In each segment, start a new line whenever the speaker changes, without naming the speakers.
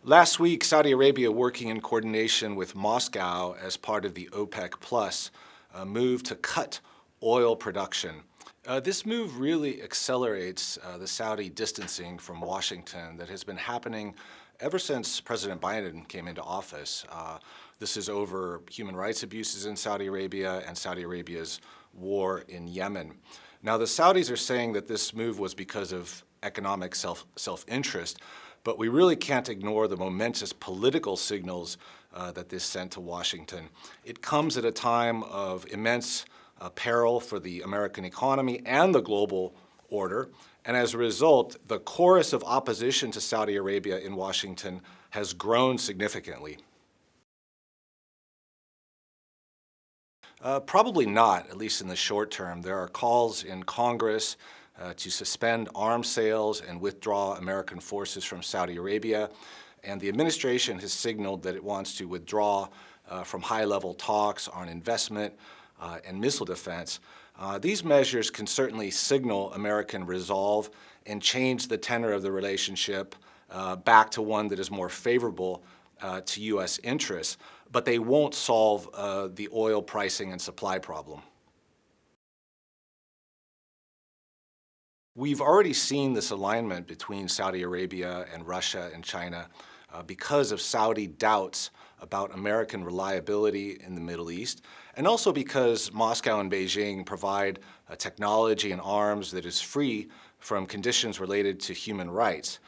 Last week, Saudi Arabia, working in coordination with Moscow as part of the OPEC Plus, moved to cut oil production. This move really accelerates the Saudi distancing from Washington that has been happening ever since President Biden came into office. This is over human rights abuses in Saudi Arabia and Saudi Arabia's war in Yemen. Now, the Saudis are saying that this move was because of economic self-interest, but we really can't ignore the momentous political signals that this sent to Washington. It comes at a time of immense peril for the American economy and the global order, and as a result, the chorus of opposition to Saudi Arabia in Washington has grown significantly. Probably not, at least in the short term. There are calls in Congress to suspend arms sales and withdraw American forces from Saudi Arabia, and the administration has signaled that it wants to withdraw from high-level talks on investment and missile defense. These measures can certainly signal American resolve and change the tenor of the relationship back to one that is more favorable to U.S. interests, but they won't solve the oil pricing and supply problem. We've already seen this alignment between Saudi Arabia and Russia and China because of Saudi doubts about American reliability in the Middle East, and also because Moscow and Beijing provide a technology and arms that is free from conditions related to human rights.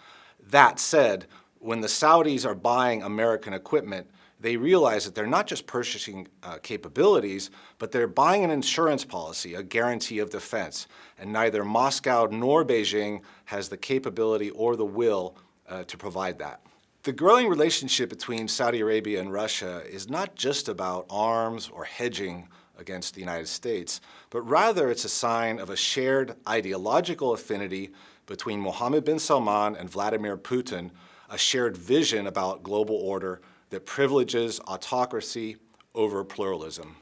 That said, when the Saudis are buying American equipment, they realize that they're not just purchasing capabilities, but they're buying an insurance policy, a guarantee of defense, and neither Moscow nor Beijing has the capability or the will to provide that. The growing relationship between Saudi Arabia and Russia is not just about arms or hedging against the United States, but rather it's a sign of a shared ideological affinity between Mohammed bin Salman and Vladimir Putin, a shared vision about global order that privileges autocracy over pluralism.